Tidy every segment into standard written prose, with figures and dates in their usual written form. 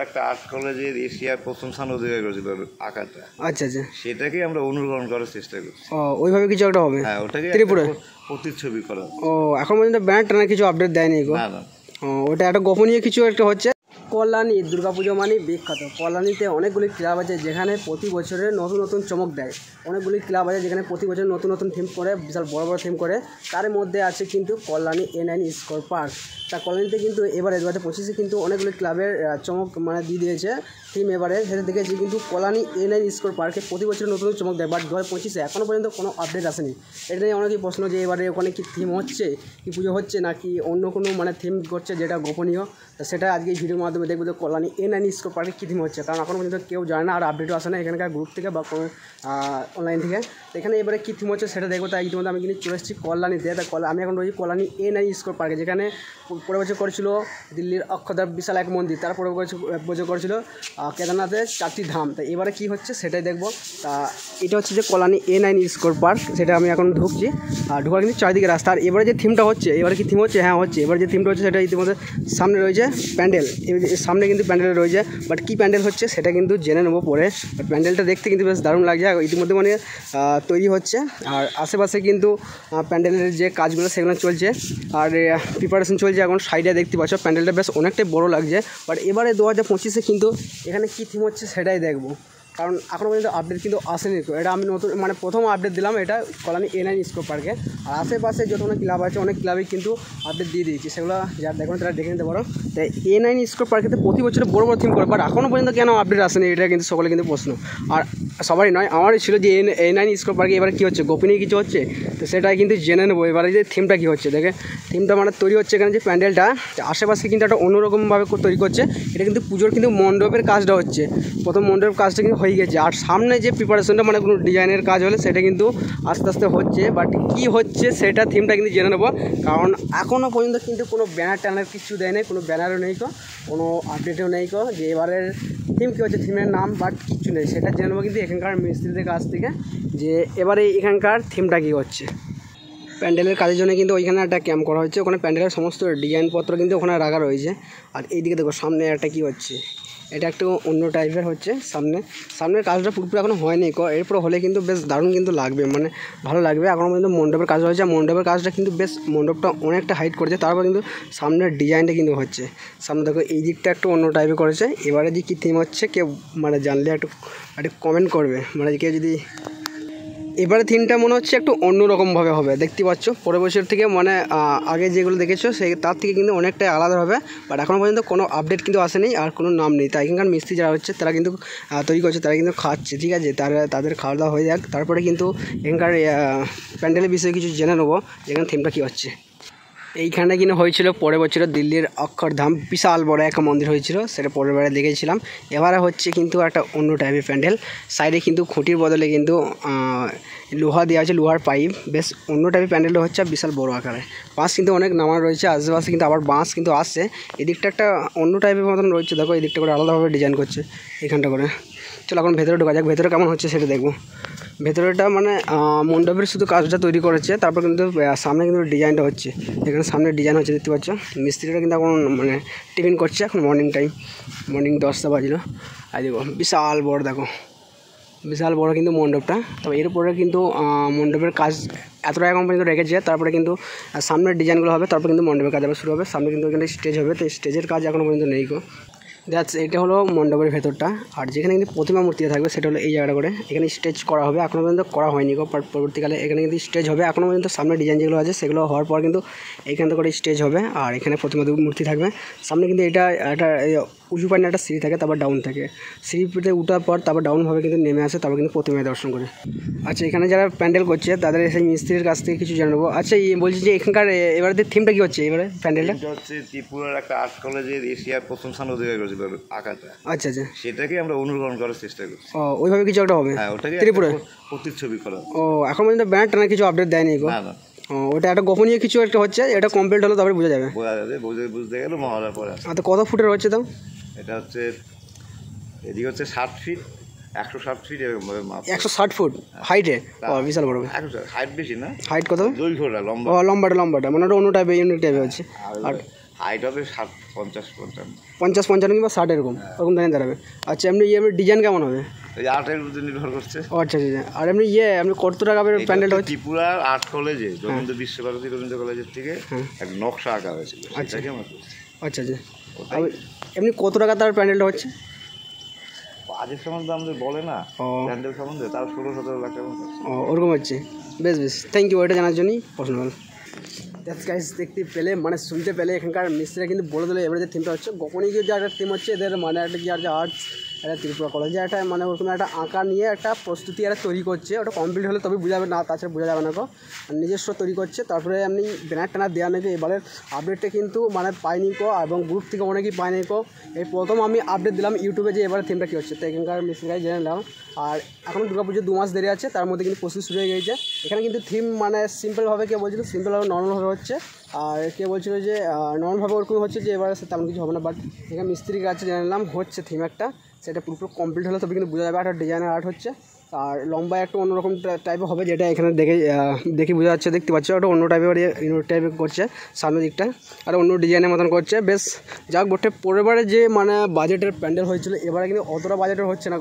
একটা আর্ট কলেজের এশিয়ার প্রথম স্থান অধিকার করেছিল আঁকাটা। আচ্ছা আচ্ছা, সেটাকেই আমরা অনুকরণ করার চেষ্টা করছি। ওইভাবে কিছু একটা হবে। হ্যাঁ, ওটাকে ত্রিপুরা প্রতিচ্ছবি করা। এখন পর্যন্ত ব্যানার টানার কিছু আপডেট দেয়নি গো? না না, ওটা একটা গোপনীয় কিছু একটা হচ্ছে। কল্যাণী দুর্গাপুজো মানে বিখ্যাত। কল্যাণীতে অনেকগুলি ক্লাব আছে যেখানে প্রতি বছরে নতুন নতুন চমক দেয়। অনেকগুলি ক্লাব আছে যেখানে প্রতি বছর নতুন নতুন থিম করে, বিশাল বড় বড় থিম করে। তার মধ্যে আছে কিন্তু কল্যাণী A9 স্কোর পার্ক। তা কল্যাণীতে কিন্তু এবারে 2025-এ কিন্তু অনেকগুলি ক্লাবের চমক মানে দিয়ে দিয়েছে থিম। এবারে সেটা দেখেছি কিন্তু কল্যাণী A9 স্কোর পার্কে প্রতি বছর নতুন চমক দেয়, বাট 2025-এ এখনও পর্যন্ত কোনো আপডেট আসেনি। এটা নিয়ে অনেকেই প্রশ্ন যে এবারে ওখানে কি থিম হচ্ছে, কি পুজো হচ্ছে, নাকি অন্য কোনো মানে থিম করছে যেটা গোপনীয়। তা সেটা আজকে এই ভিডিওর মাধ্যমে দেখবো যে কল্যাণী A9 স্কোর পার্কে কী থিম হচ্ছে, কারণ এখনও পর্যন্ত কেউ জানে না আর আপডেটও আসে না এখানকার গ্রুপ থেকে বা কোনো অনলাইন থেকে। তো এখানে এবারে কী থিম হচ্ছে সেটা দেখবো। তাই ইতিমধ্যে আমি কিন্তু চলে এসেছি কল্যাণীতে। তা আমি এখন রয়েছি কল্যাণী A9 স্কোর পার্কে, যেখানে পরের বছর করেছিল দিল্লির অক্ষরধাম বিশাল এক মন্দির, তারপরে বছর করেছিল কেদারনাথের 4টি ধাম। তা এবারে কী হচ্ছে সেটাই দেখবো। তা এটা হচ্ছে যে কল্যাণী A9 স্কোর পার্ক, সেটা আমি এখন ঢুকছি। আর ঢোকার কিন্তু চারিদিকে রাস্তা। আর এবারে যে থিমটা হচ্ছে, এবারে কি থিম হচ্ছে, হ্যাঁ হচ্ছে, এবারে যে থিমটা হচ্ছে সেটা ইতিমধ্যে সামনে রয়েছে প্যান্ডেল। সামনে কিন্তু প্যান্ডেল রয়েছে, বাট কী প্যান্ডেল হচ্ছে সেটা কিন্তু জেনে নেবো পরে। বাট প্যান্ডেলটা দেখতে কিন্তু বেশ দারুণ লাগছে, ইতিমধ্যে মানে তৈরি হচ্ছে। আর আশেপাশে কিন্তু প্যান্ডেলের যে কাজগুলো সেগুলো চলছে, আর প্রিপারেশন চলছে এখন। সাইডে দেখতে পাচ্ছ প্যান্ডেলটা বেশ অনেকটাই বড় লাগছে। বাট এবারে 2025-এ কিন্তু এখানে কী থিম হচ্ছে সেটাই দেখবো, কারণ এখনও পর্যন্ত আপডেট কিন্তু আসেনি। তো এটা আমি নতুন মানে প্রথম আপডেট দিলাম এটা কল্যাণী A9 স্কোর পার্কে। আর আশেপাশে যতগুলো ক্লাব আছে অনেক ক্লাবেই কিন্তু আপডেট দিয়ে দিয়েছি, সেগুলো যারা দেখুন তারা দেখে নিতে পারো। তাই A9 স্কোর পার্কেতে প্রতি বছরে বড় বড় থিম করে, বাট এখনও পর্যন্ত কেন আপডেট আসেনি এটা কিন্তু সকলে কিন্তু প্রশ্ন। আর সবারই নয়, আমারই ছিল যে A9 স্কোর পার্কে এবারে কী হচ্ছে, গোপনীয় কিছু হচ্ছে। তো সেটাই কিন্তু জেনে নেবো এবারে যে থিমটা কী হচ্ছে। দেখে থিমটা মানে তৈরি হচ্ছে এখানে যে প্যান্ডেলটা আশেপাশে কিন্তু একটা অন্যরকমভাবে তৈরি করছে। এটা কিন্তু পুজোর কিন্তু মণ্ডপের কাজটা হচ্ছে, প্রথম মণ্ডপের কাজটা কিন্তু হয়ে গেছে। আর সামনে যে প্রিপারেশনটা মানে কোনো ডিজাইনের কাজ হলে সেটা কিন্তু আস্তে আস্তে হচ্ছে, বাট কী হচ্ছে সেটা থিমটা কিন্তু জেনে নেবো। কারণ এখনও পর্যন্ত কিন্তু কোনো ব্যানার ট্যানার কিছু দেয় নেই, কোনো ব্যানারও নেই কোনো আপডেটও নেই যে এবারের থিম কী হচ্ছে, থিমের নাম বাট কিচ্ছু নেই। সেটা জেনে নেবো কিন্তু এখানকার মিস্ত্রিদের কাছ থেকে যে এবারে এখানকার থিমটা কী হচ্ছে। প্যান্ডেলের কাজের জন্য কিন্তু ওইখানে একটা ক্যাম্প করা হচ্ছে, ওখানে প্যান্ডেলের সমস্ত ডিজাইনপত্র কিন্তু ওখানে রাখা রয়েছে। আর এইদিকে দেখো সামনে একটা কী হচ্ছে, এটা একটু অন্য টাইপের হচ্ছে। সামনের কাজটা পুরোপুরি এখনও হয়নি, এরপর হলে কিন্তু বেশ দারুণ কিন্তু লাগবে, মানে ভালো লাগবে। এখনও পর্যন্ত মণ্ডপের কাজ হয়েছে, মণ্ডপের কাজটা কিন্তু বেশ মণ্ডপটা অনেকটা হাইট করেছে। তারপর কিন্তু সামনের ডিজাইনটা কিন্তু হচ্ছে। সামনে দেখো এই দিকটা একটু অন্য টাইপের করেছে। এবারে যে কী থিম হচ্ছে কেউ মানে জানলে একটু কমেন্ট করবে, মানে কেউ যদি এবারে থিমটা মনে হচ্ছে একটু অন্যরকমভাবে হবে। দেখতে পাচ্ছ পরের বছর থেকে মানে আগে যেগুলো দেখেছো সেই তার থেকে কিন্তু অনেকটাই আলাদা হবে। বাট এখনও পর্যন্ত কোনো আপডেট কিন্তু আসেনি আর কোনো নাম নেই। তাই এখানকার মিস্ত্রি যারা হচ্ছে তারা কিন্তু তৈরি করছে, তারা কিন্তু খাচ্ছে, ঠিক আছে। তাদের খাওয়া দাওয়া হয়ে যাক, তারপরে কিন্তু এখানকার প্যান্ডেলের বিষয়ে কিছু জেনে নেবো যেখানে থিমটা কী হচ্ছে। এইখানে কিন্তু হয়েছিল পরের বছর দিল্লির অক্ষরধাম বিশাল বড় একটা মন্দির হয়েছিল, সেটা পরের বারে দেখেছিলাম। এবারে হচ্ছে কিন্তু একটা অন্য টাইপের প্যান্ডেল। সাইডে কিন্তু খুঁটির বদলে কিন্তু লোহা দেওয়া আছে, লোহার পাইপ। বেশ অন্য টাইপের প্যান্ডেলটা হচ্ছে বিশাল বড় আকারে। বাঁশ কিন্তু অনেক নামানো রয়েছে, আশেপাশে কিন্তু আবার বাঁশ কিন্তু আসছে। এদিকটা একটা অন্য টাইপের মতন রয়েছে, দেখো এদিকটা করে আলাদাভাবে ডিজাইন করছে এখানটা করে। চলো এখন ভেতরে ঢোকা যাক, ভেতরে কেমন হচ্ছে সেটা দেখবো। ভেতরেটা মানে মণ্ডপের শুধু কাজটা তৈরি করেছে, তারপর কিন্তু সামনে কিন্তু ডিজাইনটা হচ্ছে। এখানে সামনে ডিজাইন হচ্ছে দেখতে পাচ্ছ। মিস্ত্রিটা কিন্তু এখন মানে টিফিন করছে, এখন মর্নিং টাইম, মর্নিং 10টা বাজলো। আর দেখো বিশাল বড়, দেখো বিশাল বড় কিন্তু মণ্ডপটা। তবে এরপরে কিন্তু মণ্ডপের কাজ এতটা এখন পর্যন্ত রেখেছে, তারপরে কিন্তু সামনের ডিজাইনগুলো হবে, তারপর কিন্তু মণ্ডপের কাজ আবার শুরু হবে। সামনে কিন্তু এখানে স্টেজ হবে, তো স্টেজের কাজ এখনও পর্যন্ত নেই গো। এটা হলো মণ্ডপের ভেতরটা। আর যেখানে কিন্তু প্রতিমা মূর্তিটা থাকবে সেটা হলো এই জায়গাটা করে, এখানে স্টেজ করা হবে। এখনও পর্যন্ত করা হয়নি গো, পরবর্তীকালে এখানে কিন্তু স্টেজ হবে। এখনও পর্যন্ত সামনে ডিজাইন যেগুলো আছে সেগুলো হওয়ার পর কিন্তু এইখান থেকে করে স্টেজ হবে। আর এখানে প্রতিমা মূর্তি থাকবে সামনে। কিন্তু এটা একটা উঁচু পানি একটা সিঁড়ি থাকে, তারপর ডাউন থাকে। সিঁড়িতে উঠার পর তারপর ডাউনভাবে কিন্তু নেমে আসে, তারপর কিন্তু প্রতিমায় দর্শন করে। আচ্ছা, এখানে যারা প্যান্ডেল করছে তাদের সেই মিস্ত্রির কাছ থেকে কিছু জানাবো। আচ্ছা, বলছি যে এখানকার এবারে থিমটা কী হচ্ছে এবারে প্যান্ডেলটা? হচ্ছে ত্রিপুরার একটা আর্ট কলেজের এশিয়ার প্রথম স্থান অধিকার করেছিল আঁকাটা। আচ্ছা আচ্ছা, সেটাকেই আমরা অনুকরণ করার চেষ্টা করছি। ওইভাবে কিছু একটা হবে। হ্যাঁ, ওটাকে ত্রিপুরা প্রতিচ্ছবি করা। এখন পর্যন্ত ব্যানার টানার কিছু আপডেট দেয়নি গো? না না, ওটা একটা গোপনীয় কিছু একটা হচ্ছে, এটা কমপ্লিট হলো তারপরে বোঝা যাবে। বুঝতে গেলে মহলার পরে। তো কত ফুটের হচ্ছে তাও? এটা হচ্ছে এদিকে হচ্ছে 60 ফিট, 160 ফিট এরকম ভাবে মাপ। 160 ফুট হাইটে? বিশাল বড়। হাইট বেশি না, হাইট কত? দৈর্ঘ্যটা লম্বা। লম্বাটা মানে ওটা অন্য টাইপের, ইউনিক টাইপের হচ্ছে। আর হাইট হবে 50 55। 50-55 কিংবা 60 এরকম দাঁড়িয়ে দাঁড়াবে। আচ্ছা এমনি এমনি ডিজাইন কেমন হবে? এই আর্টের উপর নির্ভর করছে। ও আচ্ছা আচ্ছা। আর এমনি আপনি কত টাকা প্যান্ডেলটা হচ্ছে? ত্রিপুরার আর্ট কলেজে রবীন্দ্র বিশ্বভারতী রবীন্দ্র কলেজের থেকে এক নকশা আঁকা হয়েছিল, সেটাকে আমরা করছি। আচ্ছা আচ্ছা। এমনি কত টাকা তার প্যান্ডেলটা হচ্ছে? বাজেট সম্বন্ধে আমাদের বলে না, প্যান্ডেল সম্বন্ধে তার 16-17 লাখ টাকা। ওরকম হচ্ছে। বেশ বেশ, থ্যাংক ইউ এটা জানার জন্যই পছন্দ। গাইস দেখতে পেলে মানে শুনতে পেলে এখানকার মিস্ত্রিরা কিন্তু বলে দিলে এবারে যে থিমটা হচ্ছে গোপনীয় যে একটা থিম হচ্ছে এদের মানে একটা কি আর যে আর্টস একটা ত্রিপুরা কলেজে একটা মানে ওরকম একটা আঁকা নিয়ে একটা প্রস্তুতি একটা তৈরি করছে। ওটা কমপ্লিট হলে তবে বোঝা যাবে, না তাছাড়া বোঝা যাবে না। নিজস্ব তৈরি করছে, তারপরে এমনি ব্যানার ট্যানার দেওয়া নাকি এবারের আপডেটটা কিন্তু মানে পাইনি এবং গ্রুপ থেকে অনেকেই পাইনি। এই প্রথম আমি আপডেট দিলাম ইউটিউবে যে এবারে থিমটা কী হচ্ছে, তো এখানকার মিস্ত্রিরাই জেনে নিলাম। আর এখনও দুর্গাপুজো 2 মাস দেরি আছে, তার মধ্যে কিন্তু প্রস্তুতি শুরু হয়ে গিয়েছে। এখানে কিন্তু থিম মানে সিম্পলভাবে কেউ বলছিল সিম্পলভাবে নর্মালভাবে হচ্ছে, আর কেউ বলছিল যে নর্মালভাবে ওরকম হচ্ছে যে এবারে তেমন কিছু হবে না। বাট এখানে মিস্ত্রির কাছে জেনে নিলাম হচ্ছে থিম একটা, সেটা পুরোপুরি কমপ্লিট হলে তবে কিন্তু বোঝা যাবে একটা ডিজাইনের আর্ট হচ্ছে। আর লম্বা একটা অন্যরকম টাইপের হবে, যেটা এখানে দেখে বোঝা যাচ্ছে, দেখতে পাচ্ছ ওটা অন্য টাইপের করছে সামনের দিকটা, আর অন্য ডিজাইনের মতন করছে। বেশ যাক বটে। পরেরবারে যে মানে বাজেটের প্যান্ডেল হয়েছিল এবারে কিন্তু অতটা বাজেটের হচ্ছে না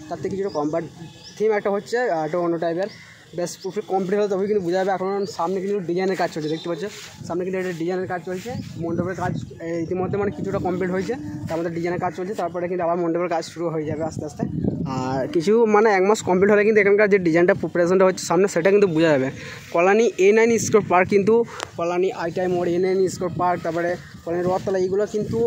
তার থেকে কিছুটা কম। বাট থিম একটা হচ্ছে একটা অন্য টাইপের। বেশ পুরোপুরি কমপ্লিট হলে তবে কিন্তু বোঝা যাবে। এখন সামনে কিন্তু ডিজাইনের কাজ চলছে, দেখতে পাচ্ছ সামনে কিন্তু একটা ডিজাইনের কাজ চলছে। মণ্ডপের কাজ ইতিমধ্যে মানে কিছুটা কমপ্লিট হয়েছে, তার মধ্যে ডিজাইনের কাজ চলছে, তারপরে কিন্তু আবার মণ্ডপের কাজ শুরু হয়ে যাবে আস্তে আস্তে। আর কিছু মানে 1 মাস কমপ্লিট হলে কিন্তু এখানকার যে ডিজাইনটা প্রিপারেশনটা হচ্ছে সামনে, সেটা কিন্তু বোঝা যাবে। কল্যাণী A9 স্কোয়ার পার্ক কিন্তু কল্যাণী আইটাই মোড় A9 স্কোয়ার পার্ক, তারপরে কল্যাণী রথতলা, এইগুলো কিন্তু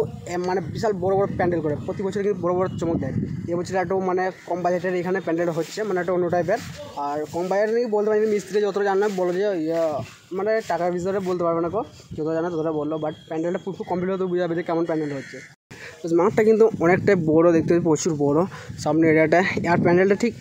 মানে বিশাল বড় বড় প্যান্ডেল করে প্রতি বছর কিন্তু বড় বড় চমক দেয়। এবছর একটা মানে কম বাজেটের এখানে প্যান্ডেল হচ্ছে, মানে একটা অন্য টাইপের। আর কম বাজেট নাকি বলতে পারি মিস্ত্রি যতটা জানে বলো যে মানে টাকার বিষয়ে বলতে পারবে না যতটা জানে ততটা বললো। বাট প্যান্ডেলটা পুরো কমপ্লিট হতে বোঝা যাবে যে কেমন প্যান্ডেল হচ্ছে। মাঠটা কিন্তু অনেকটাই বড়, দেখতে পাচ্ছি প্রচুর বড় সামনে এরিয়াটা। আর প্যান্ডেলটা ঠিক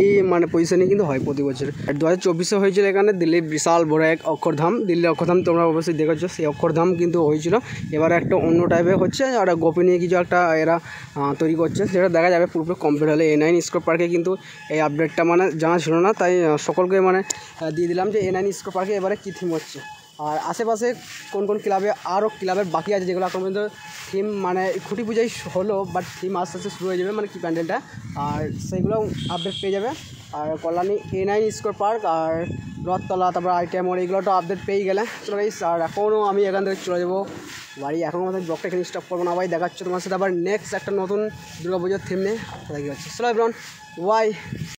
এই মানে পজিশনে কিন্তু হয় প্রতি বছর। আর 2024-এ হয়েছিল এখানে দিল্লির বিশাল বড় এক অক্ষরধাম, দিল্লির অক্ষরধাম তোমরা অবশ্যই দেখেছো, সেই অক্ষরধাম কিন্তু হয়েছিল। এবার একটা অন্য টাইপের হচ্ছে, আর গোপনীয় কিছু একটা এরা তৈরি করছে, সেটা দেখা যাবে পুরোপুরি কমপ্লিট হলে। A9 স্কোয়ার পার্কে কিন্তু এই আপডেটটা মানে জানা ছিল না, তাই সকলকে মানে দিয়ে দিলাম যে A9 স্কোয়ার পার্কে এবারে কী থিম হচ্ছে। আর আশেপাশে কোন কোন ক্লাবে আরও ক্লাবের বাকি আছে যেগুলো এখন পর্যন্ত থিম মানে খুঁটি পুজোই হলো, বাট থিম আস্তে আস্তে শুরু হয়ে যাবে মানে কি প্যান্ডেলটা, আর সেইগুলো আপডেট পেয়ে যাবে। আর কল্যাণী A9 স্কোয়ার পার্ক আর রথতলা, তারপর আইটিআই মোড়, এগুলো তো আপডেট পেয়ে গেলে চলো গাইস। আর এখনও আমি এখান থেকে চলে যাবো বাড়ি, এখনও আমাদের ব্লগটা এখানে স্টপ করবো না ভাই, দেখাচ্ছ তোমার সাথে আবার নেক্সট একটা নতুন দুর্গাপুজোর থিম নিয়ে দেখা হচ্ছে। চলো এভরিওয়ান, বাই।